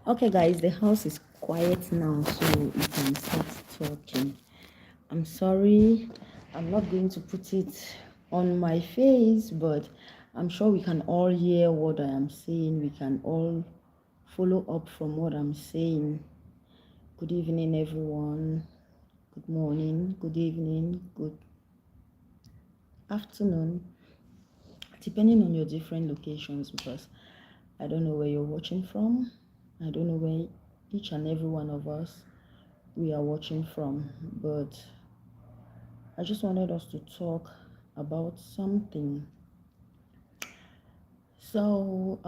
Okay, guys, the house is quiet now, so you can start talking. I'm sorry, I'm not going to put it on my face, but I'm sure we can all hear what I am saying. We can all follow up from what I'm saying. Good evening, everyone. Good morning, good evening, good afternoon, depending on your different locations, because I don't know where you're watching from. I don't know where each and every one of us we are watching from, but I just wanted us to talk about something. So,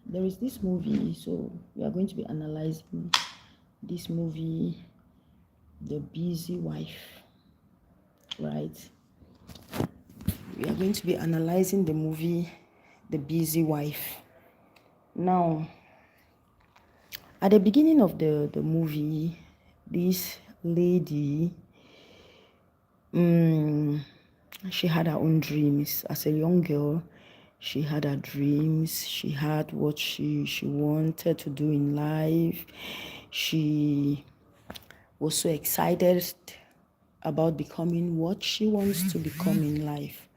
there is this movie, so we are going to be analyzing this movie, The Busy Wife, right? We are going to be analyzing the movie, The Busy Wife. Now, at the beginning of the movie, this lady, she had her own dreams. As a young girl, she had her dreams. She had what she wanted to do in life. She was so excited about becoming what she wants to become in life.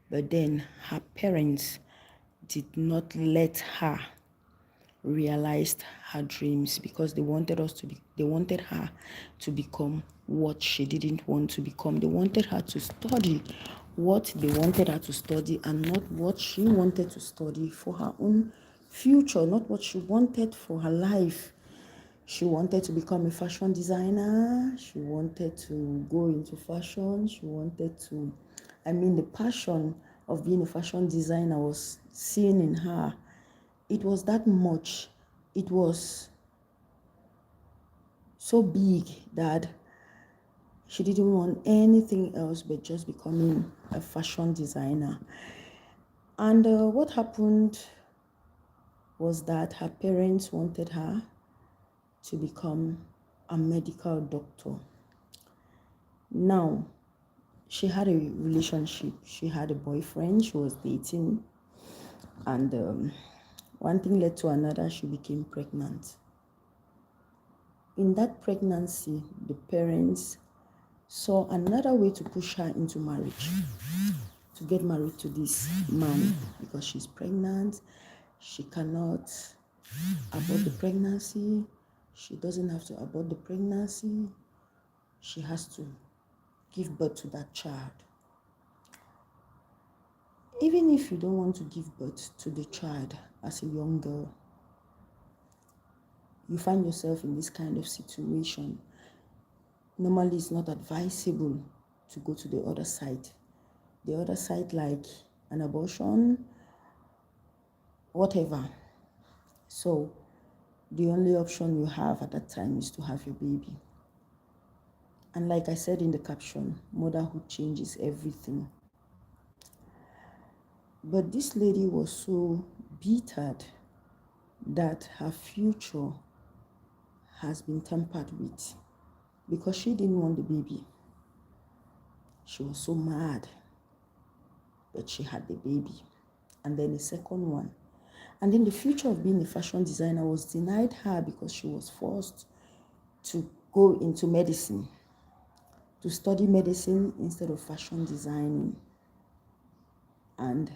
But then her parents did not let her realized her dreams, because they wanted her to become what she didn't want to become. They wanted her to study what they wanted her to study, and not what she wanted to study for her own future, not what she wanted for her life. She wanted to become a fashion designer. She wanted to go into fashion. She wanted to, the passion of being a fashion designer was seen in her. It was that much. It was so big that she didn't want anything else but just becoming a fashion designer. And what happened was that her parents wanted her to become a medical doctor. Now, she had a relationship. She had a boyfriend. She was dating. And one thing led to another. She became pregnant. In that pregnancy, the parents saw another way to push her into marriage, to get married to this man, because she's pregnant. She cannot abort the pregnancy. She doesn't have to abort the pregnancy. She has to give birth to that child. Even if you don't want to give birth to the child as a young girl, you find yourself in this kind of situation. Normally, it's not advisable to go to the other side. The other side, like an abortion, whatever. So, the only option you have at that time is to have your baby. And like I said in the caption, motherhood changes everything. But this lady was so bittered that her future has been tampered with, because she didn't want the baby. She was so mad, but she had the baby. And then a second one. And then the future of being a fashion designer was denied her, because she was forced to go into medicine, to study medicine instead of fashion designing. And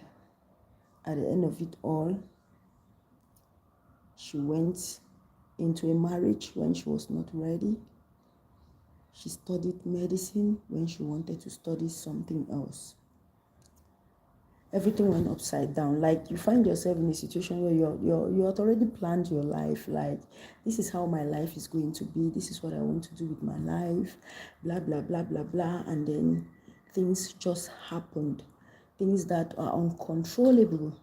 at the end of it all, she went into a marriage when she was not ready. She studied medicine when she wanted to study something else. Everything went upside down. Like, you find yourself in a situation where you had already planned your life. Like, this is how my life is going to be. This is what I want to do with my life. Blah, blah, blah, blah, blah. And then things just happened. Things that are uncontrollable,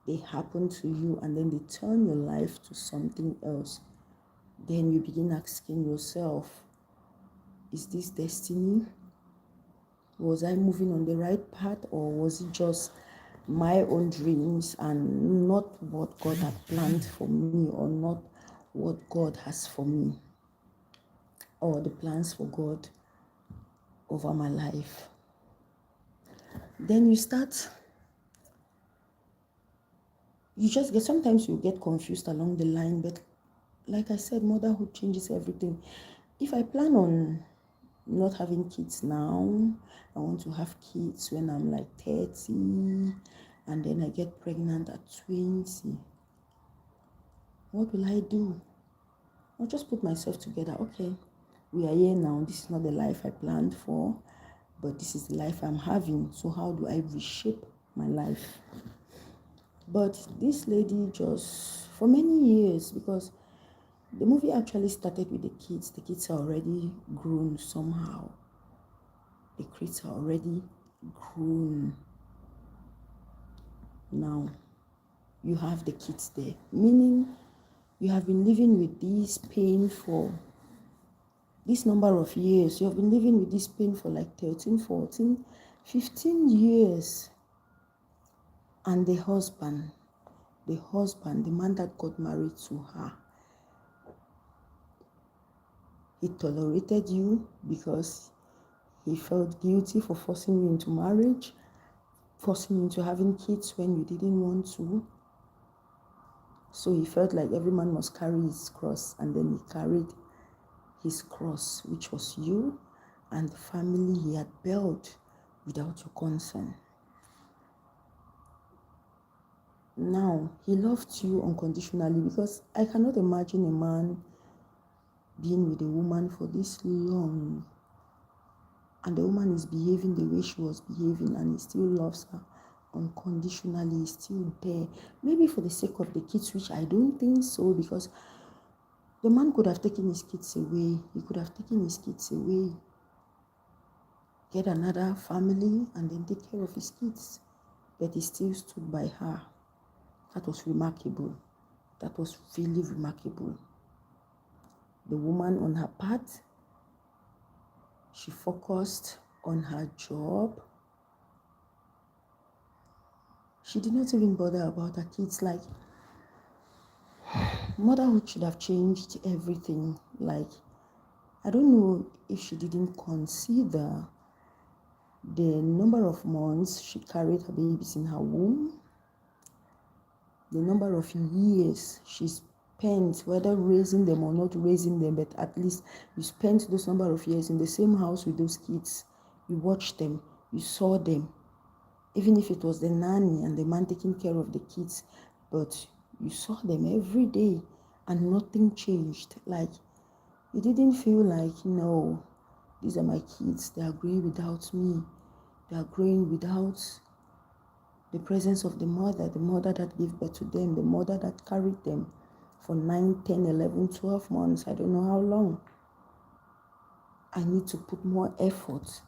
they happen to you, and then they turn your life to something else. Then you begin asking yourself, is this destiny? Was I moving on the right path, or was it just my own dreams and not what God had planned for me, or not what God has for me, or the plans for God over my life? Then you start you just get, sometimes you get confused along the line, but like I said, motherhood changes everything. If I plan on not having kids now, I want to have kids when I'm like 30, and then I get pregnant at 20. What will I do? I'll just put myself together. Okay, we are here now. This is not the life I planned for, but this is the life I'm having. So how do I reshape my life? But this lady just, for many years, because the movie actually started with the kids. The kids are already grown somehow. The kids are already grown. Now, you have the kids there. Meaning, you have been living with this pain for this number of years. You have been living with this pain for like 13, 14, 15 years. And the husband, the man that got married to her, he tolerated you because he felt guilty for forcing you into marriage, forcing you into having kids when you didn't want to. So he felt like every man must carry his cross, and then he carried his cross, which was you and the family he had built without your consent. Now, he loved you unconditionally, because I cannot imagine a man being with a woman for this long, and the woman is behaving the way she was behaving, and he still loves her unconditionally. He's still there, maybe for the sake of the kids, which I don't think so, because the man could have taken his kids away. He could have taken his kids away, get another family, and then take care of his kids. But he still stood by her. That was remarkable. That was really remarkable. The woman, on her part, she focused on her job. She did not even bother about her kids. Like, motherhood should have changed everything. Like, I don't know if she didn't consider the number of months she carried her babies in her womb, the number of years she spent, whether raising them or not raising them, but at least you spent those number of years in the same house with those kids. You watched them, you saw them, even if it was the nanny and the man taking care of the kids, but you saw them every day and nothing changed. Like, you didn't feel like, no, these are my kids, they are growing without me, they are growing without the presence of the mother that gave birth to them, the mother that carried them for 9, 10, 11, 12 months, I don't know how long. I need to put more effort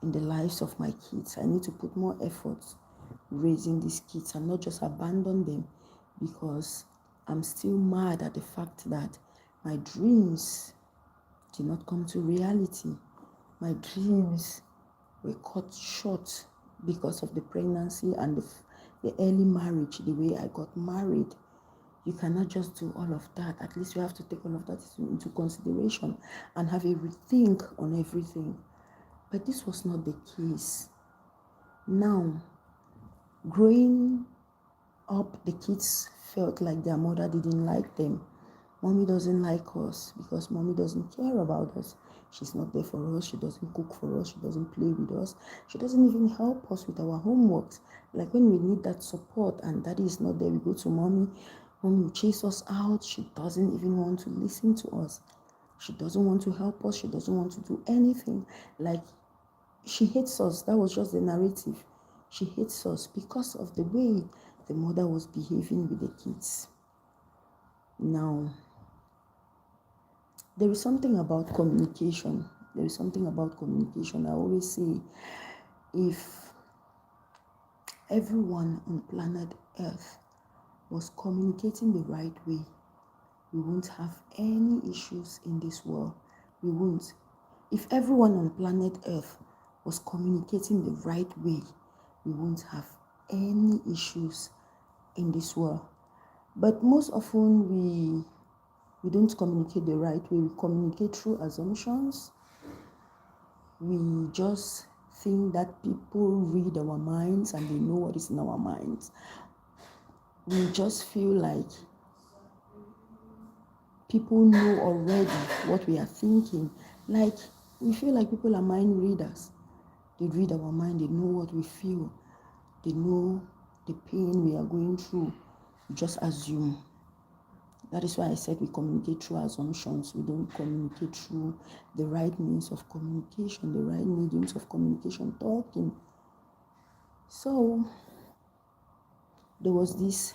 in the lives of my kids. I need to put more effort raising these kids and not just abandon them, because I'm still mad at the fact that my dreams did not come to reality. My dreams were cut short because of the pregnancy and the early marriage, the way I got married. You cannot just do all of that. At least you have to take all of that into consideration and have a rethink on everything. But this was not the case. Now, growing up, the kids felt like their mother didn't like them. Mommy doesn't like us because mommy doesn't care about us. She's not there for us. She doesn't cook for us. She doesn't play with us. She doesn't even help us with our homeworks. Like, when we need that support and daddy is not there, we go to mommy. Mommy will chase us out. She doesn't even want to listen to us. She doesn't want to help us. She doesn't want to do anything. Like, she hates us. That was just the narrative. She hates us because of the way the mother was behaving with the kids. Now, there is something about communication. There is something about communication. I always say, if everyone on planet Earth was communicating the right way, we won't have any issues in this world. We won't. If everyone on planet Earth was communicating the right way, we won't have any issues in this world. But most often we don't communicate the right way. We communicate through assumptions. We just think that people read our minds and they know what is in our minds. we just feel like people know already what we are thinking. Like, we feel like people are mind readers. They read our mind, they know what we feel, they know the pain we are going through. We just assume. That is why I said we communicate through assumptions. We don't communicate through the right means of communication, the right mediums of communication, talking. So there was this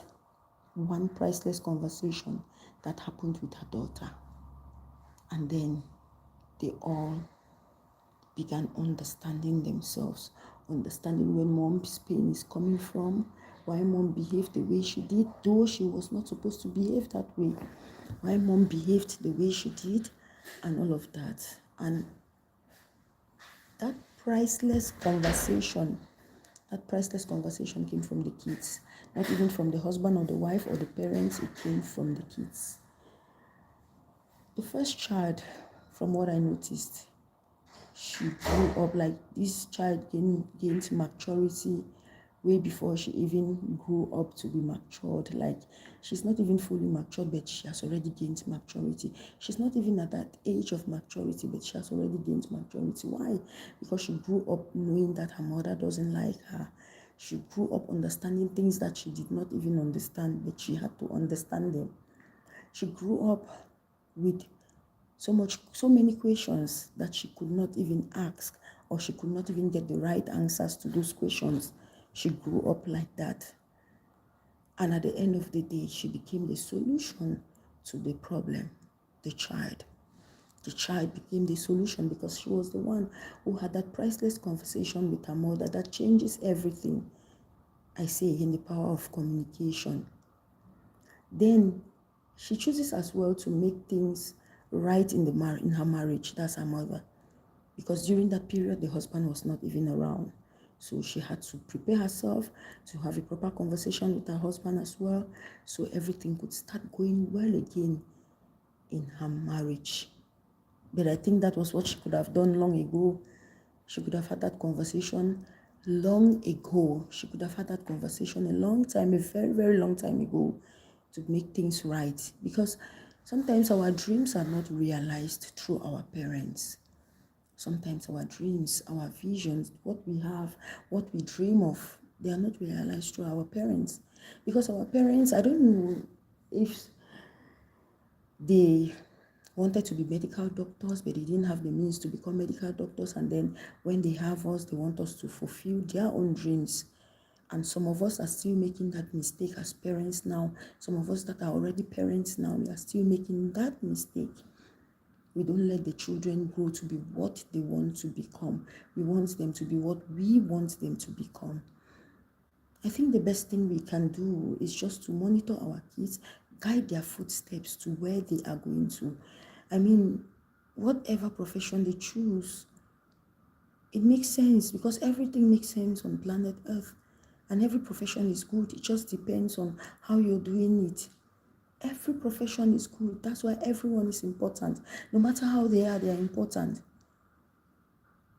one priceless conversation that happened with her daughter. And then they all began understanding themselves, understanding where mom's pain is coming from, why mom behaved the way she did, though she was not supposed to behave that way, why mom behaved the way she did, and all of that. And that priceless conversation, came from the kids, not even from the husband or the wife or the parents, it came from the kids. The first child, from what I noticed, she grew up like this child gained maturity way before she even grew up to be matured. Like, she's not even fully matured, but she has already gained maturity. She's not even at that age of maturity, but she has already gained maturity. Why? Because she grew up knowing that her mother doesn't like her. She grew up understanding things that she did not even understand, but she had to understand them. She grew up with so many questions that she could not even ask, or she could not even get the right answers to those questions. She grew up like that. And at the end of the day, she became the solution to the problem, the child. The child became the solution because she was the one who had that priceless conversation with her mother that changes everything. I say in the power of communication. Then she chooses as well to make things right in her marriage. That's her mother. Because during that period, the husband was not even around. So she had to prepare herself to have a proper conversation with her husband as well, so everything could start going well again in her marriage. But I think that was what she could have done long ago. She could have had that conversation long ago. She could have had that conversation a long time, a very, very long time ago, to make things right. Because sometimes our dreams are not realized through our parents. Sometimes our dreams, our visions, what we have, what we dream of, they are not realized through our parents. Because our parents, I don't know if they wanted to be medical doctors, but they didn't have the means to become medical doctors. And then when they have us, they want us to fulfill their own dreams. And some of us are still making that mistake as parents now. Some of us that are already parents now, we are still making that mistake. We don't let the children grow to be what they want to become. We want them to be what we want them to become. I think the best thing we can do is just to monitor our kids, guide their footsteps to where they are going to. I mean, whatever profession they choose, it makes sense because everything makes sense on planet Earth. And every profession is good. It just depends on how you're doing it. Every profession is good. That's why everyone is important. No matter how they are important.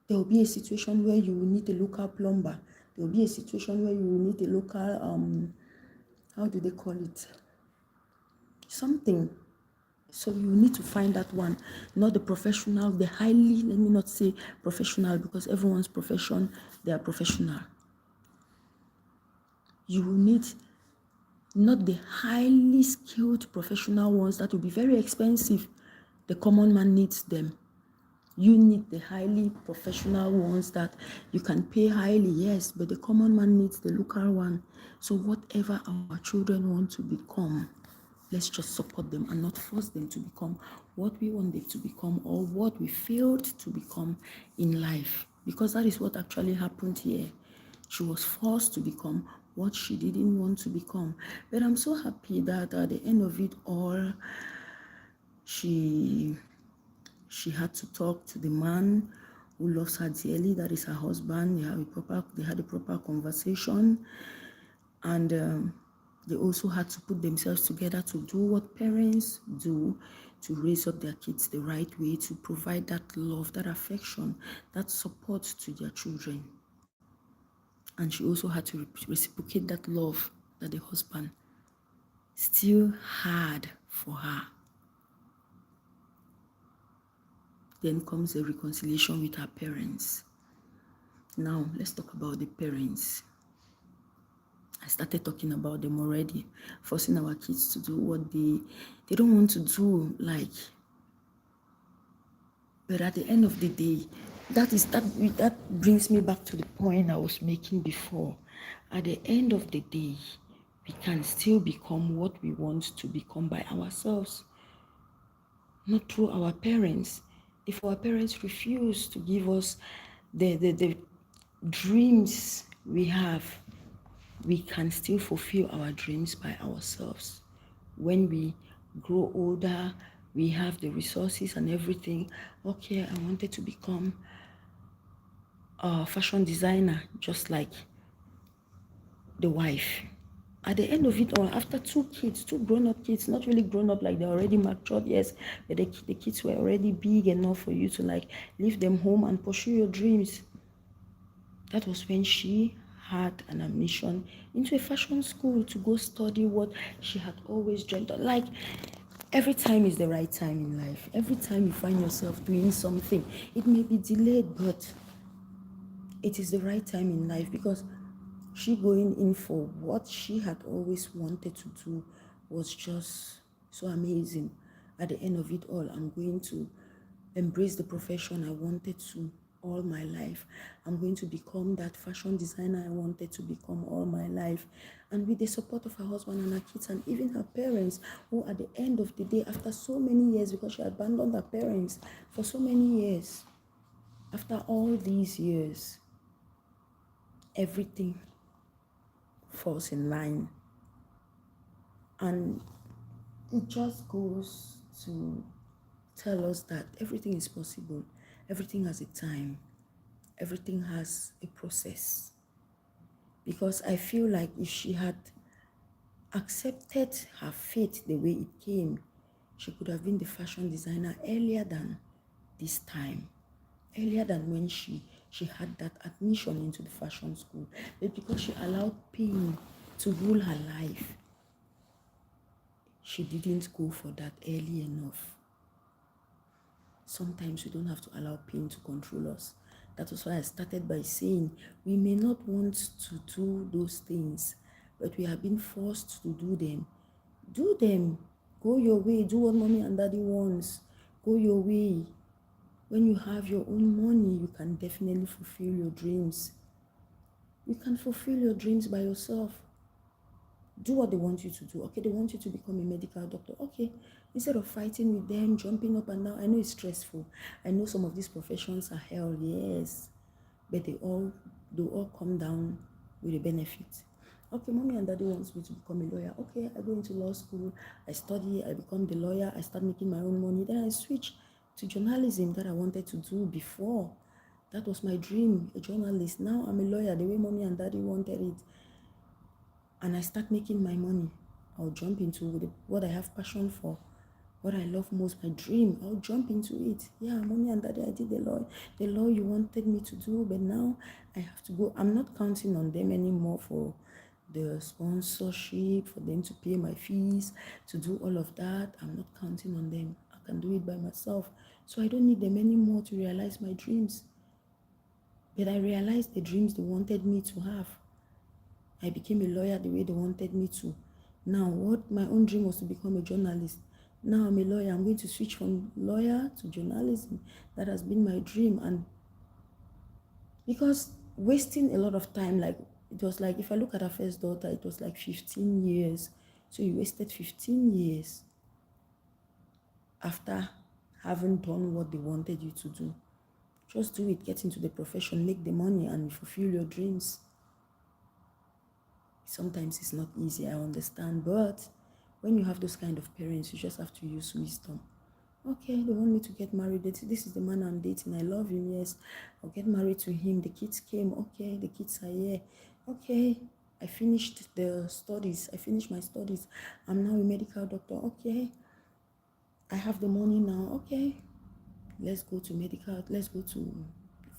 There will be a situation where you will need a local plumber. There will be a situation where you will need a local, how do they call it? Something. So you need to find that one, not the professional, the highly, let me not say professional because everyone's profession, they are professional. You will need not the highly skilled professional ones that will be very expensive. The common man needs them. You need the highly professional ones that you can pay highly, yes, but the common man needs the local one. So whatever our children want to become, let's just support them and not force them to become what we want them to become or what we failed to become in life. Because that is what actually happened here. She was forced to become what she didn't want to become. But I'm so happy that at the end of it all, she had to talk to the man who loves her dearly, that is her husband. They had a proper conversation, and they also had to put themselves together to do what parents do, to raise up their kids the right way, to provide that love, that affection, that support to their children. And she also had to reciprocate that love that the husband still hard for her. Then comes a reconciliation with her parents. Now, let's talk about the parents. I started talking about them already, forcing our kids to do what they don't want to do, like. But at the end of the day, that brings me back to the point I was making before. At the end of the day, we can still become what we want to become by ourselves, not through our parents. If our parents refuse to give us the dreams we have, we can still fulfill our dreams by ourselves. When we grow older, we have the resources and everything. Okay, I wanted to become a fashion designer, just like the wife. At the end of it all, after two grown-up kids, not really grown-up like they're already matured, yes, but the kids were already big enough for you to like leave them home and pursue your dreams. That was when she had an admission into a fashion school to go study what she had always dreamt of. Like, every time is the right time in life. Every time you find yourself doing something, it may be delayed, but it is the right time in life, because she going in for what she had always wanted to do was just so amazing. At the end of it all, I'm going to embrace the profession I wanted to all my life. I'm going to become that fashion designer I wanted to become all my life. And with the support of her husband and her kids and even her parents, who at the end of the day, after so many years, because she abandoned her parents for so many years, after all these years, everything falls in line. And it just goes to tell us that everything is possible. Everything has a time. Everything has a process. Because I feel like if she had accepted her fate the way it came, she could have been the fashion designer earlier than this time. Earlier than when she had that admission into the fashion school. But because she allowed pain to rule her life, she didn't go for that early enough. Sometimes we don't have to allow pain to control us. That was why I started by saying we may not want to do those things, but we have been forced to do them. Do them. Go your way. Do what mommy and daddy wants. Go your way. When you have your own money, you can definitely fulfill your dreams. You can fulfill your dreams by yourself. Do what they want you to do. Okay, they want you to become a medical doctor. Okay, instead of fighting with them, jumping up and down, I know it's stressful. I know some of these professions are hell, yes, but they all come down with a benefit. Okay, mommy and daddy wants me to become a lawyer. Okay, I go into law school, I study, I become the lawyer, I start making my own money. Then I switch to journalism that I wanted to do before. That was my dream, a journalist. Now I'm a lawyer, the way mommy and daddy wanted it. And I start making my money. I'll jump into what I have passion for, what I love most, my dream. I'll jump into it. Yeah, mommy and daddy, I did the law you wanted me to do, but now I have to go. I'm not counting on them anymore for the sponsorship, for them to pay my fees, to do all of that. I'm not counting on them. I can do it by myself. So I don't need them anymore to realize my dreams. But I realized the dreams they wanted me to have. I became a lawyer the way they wanted me to. Now, what my own dream was to become a journalist. Now I'm a lawyer. I'm going to switch from lawyer to journalism. That has been my dream. And because wasting a lot of time, like it was like, if I look at our first daughter, it was like 15 years. So you wasted 15 years after having done what they wanted you to do. Just do it, get into the profession, make the money, and fulfill your dreams. Sometimes it's not easy, I understand, but when you have those kind of parents, you just have to use wisdom. Okay, they want me to get married. This is the man I'm dating. I love him, yes. I'll get married to him. The kids came. Okay, the kids are here. Okay, I finished the studies. I finished my studies. I'm now a medical doctor. Okay, I have the money now. Okay, let's go to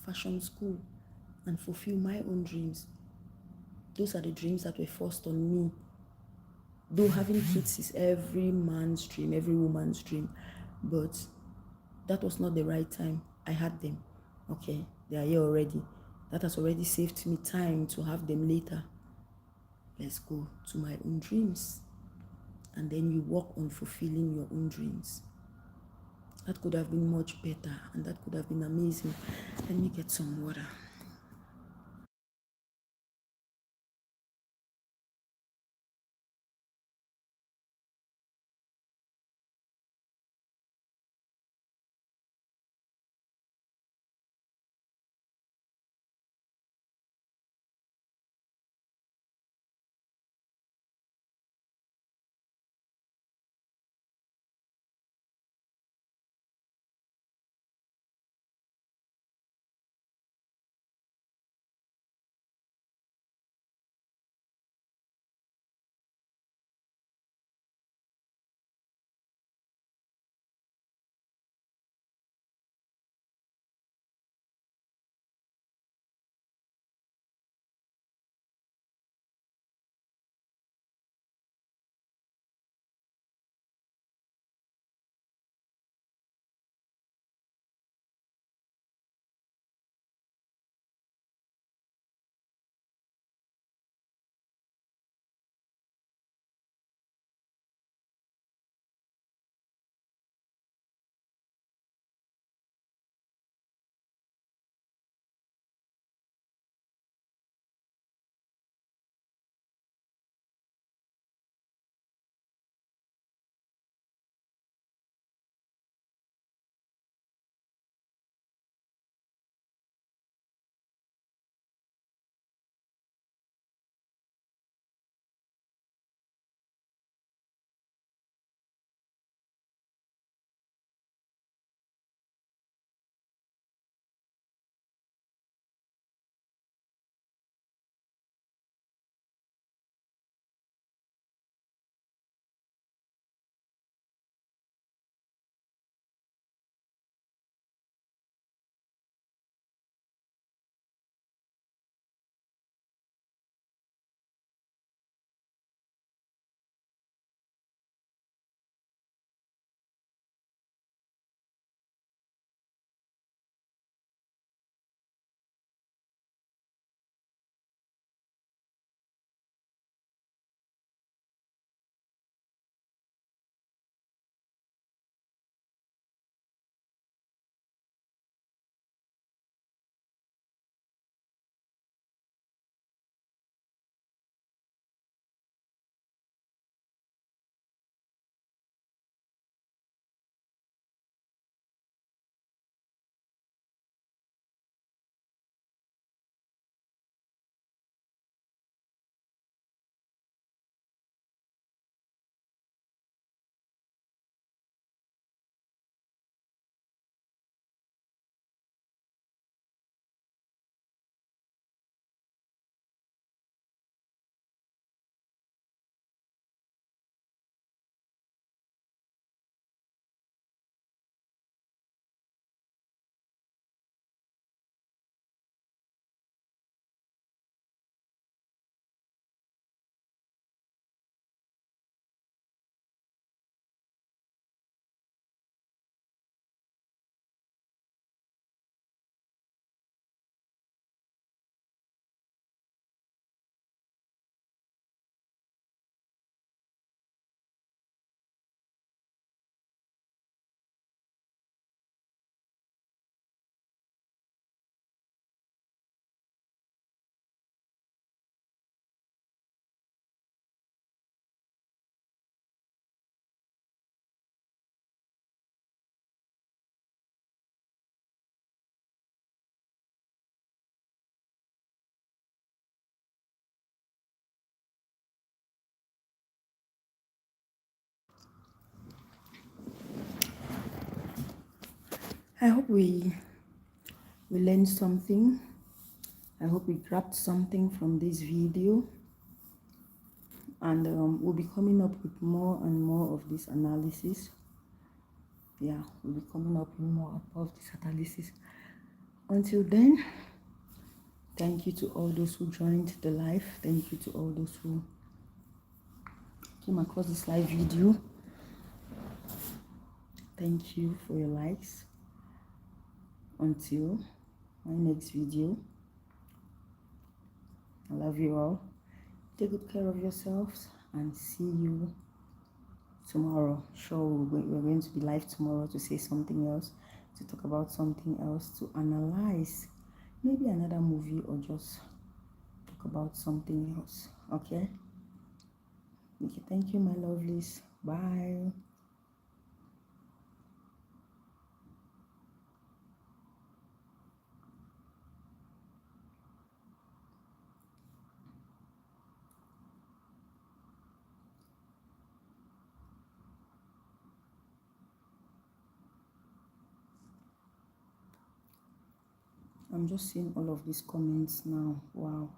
fashion school and fulfill my own dreams. Those are the dreams that were forced on me Though having kids is every man's dream, every woman's dream, but that was not the right time. I had them. Okay, they are here already. That has already saved me time to have them later. Let's go to my own dreams. And then you work on fulfilling your own dreams. That could have been much better, and that could have been amazing. Let me get some water. I hope we learned something. I hope we grabbed something from this video, and we'll be coming up with more and more of this analysis. Yeah, we'll be coming up with more of this analysis. Until then, thank you to all those who joined the live. Thank you to all those who came across this live video. Thank you for your likes. Until my next video, I love you all. Take good care of yourselves and see you tomorrow. Sure, we're going to be live tomorrow to say something else, to talk about something else, to analyze maybe another movie, or just talk about something else. Okay, thank you, my lovelies. Bye. I'm just seeing all of these comments now. Wow.